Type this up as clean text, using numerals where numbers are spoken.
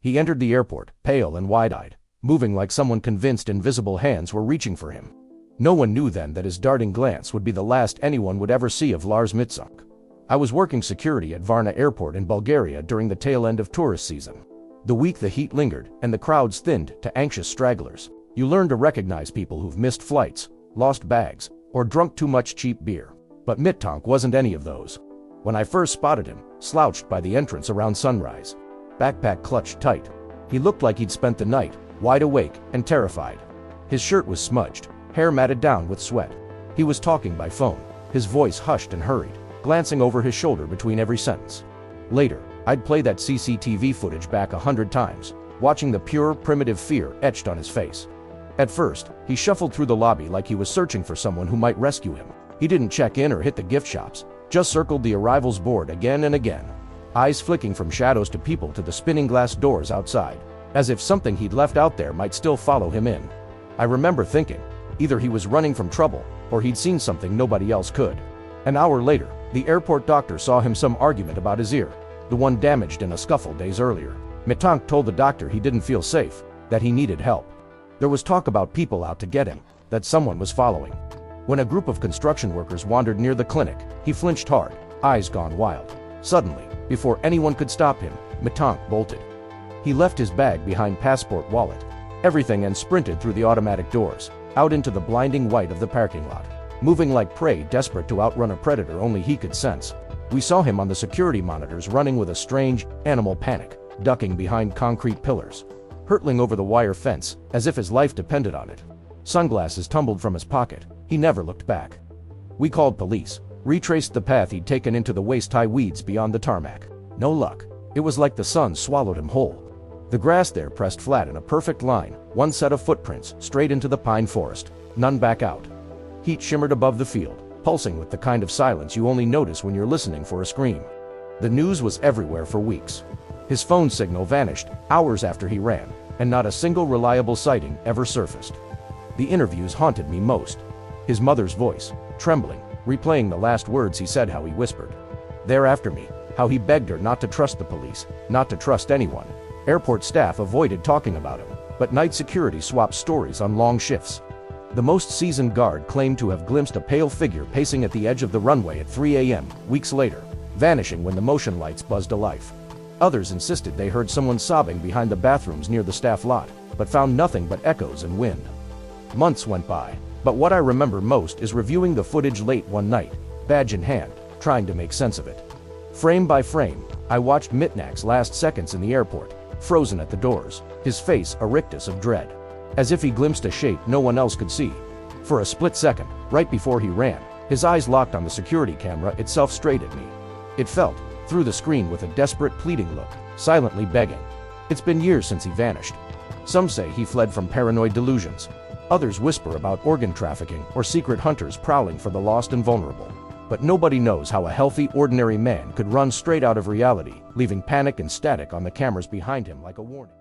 He entered the airport, pale and wide-eyed, moving like someone convinced invisible hands were reaching for him. No one knew then that his darting glance would be the last anyone would ever see of Lars Mittank. I was working security at Varna Airport in Bulgaria during the tail end of tourist season. The week the heat lingered and the crowds thinned to anxious stragglers. You learn to recognize people who've missed flights, lost bags, or drunk too much cheap beer. But Mittank wasn't any of those. When I first spotted him, slouched by the entrance around sunrise, backpack clutched tight, he looked like he'd spent the night, wide awake and terrified. His shirt was smudged, hair matted down with sweat. He was talking by phone, his voice hushed and hurried, glancing over his shoulder between every sentence. Later, I'd play that CCTV footage back 100 times, watching the pure, primitive fear etched on his face. At first, he shuffled through the lobby like he was searching for someone who might rescue him. He didn't check in or hit the gift shops, just circled the arrivals board again and again, eyes flicking from shadows to people to the spinning glass doors outside, as if something he'd left out there might still follow him in. I remember thinking, either he was running from trouble, or he'd seen something nobody else could. An hour later, the airport doctor saw him some argument about his ear, the one damaged in a scuffle days earlier. Mittank told the doctor he didn't feel safe, that he needed help. There was talk about people out to get him, that someone was following. When a group of construction workers wandered near the clinic, he flinched hard, eyes gone wild. Suddenly, before anyone could stop him, Mittank bolted. He left his bag behind passport, wallet, everything, and sprinted through the automatic doors, out into the blinding white of the parking lot, moving like prey desperate to outrun a predator only he could sense. We saw him on the security monitors running with a strange, animal panic, ducking behind concrete pillars, hurtling over the wire fence as if his life depended on it. Sunglasses tumbled from his pocket. He never looked back. We called police, retraced the path he'd taken into the waist-high weeds beyond the tarmac. No luck. It was like the sun swallowed him whole. The grass there pressed flat in a perfect line, one set of footprints straight into the pine forest, none back out. Heat shimmered above the field, pulsing with the kind of silence you only notice when you're listening for a scream. The news was everywhere for weeks. His phone signal vanished hours after he ran, and not a single reliable sighting ever surfaced. The interviews haunted me most. His mother's voice, trembling, replaying the last words he said, how he whispered, "They're after me," how he begged her not to trust the police, not to trust anyone. Airport staff avoided talking about him, but night security swapped stories on long shifts. The most seasoned guard claimed to have glimpsed a pale figure pacing at the edge of the runway at 3 a.m., weeks later, vanishing when the motion lights buzzed to life. Others insisted they heard someone sobbing behind the bathrooms near the staff lot, but found nothing but echoes and wind. Months went by, but what I remember most is reviewing the footage late one night, badge in hand, trying to make sense of it. Frame by frame, I watched Mittank's last seconds in the airport, frozen at the doors, his face a rictus of dread, as if he glimpsed a shape no one else could see. For a split second, right before he ran, his eyes locked on the security camera itself straight at me. It felt, through the screen with a desperate, pleading look, silently begging. It's been years since he vanished. Some say he fled from paranoid delusions. Others whisper about organ trafficking or secret hunters prowling for the lost and vulnerable. But nobody knows how a healthy, ordinary man could run straight out of reality, leaving panic and static on the cameras behind him like a warning.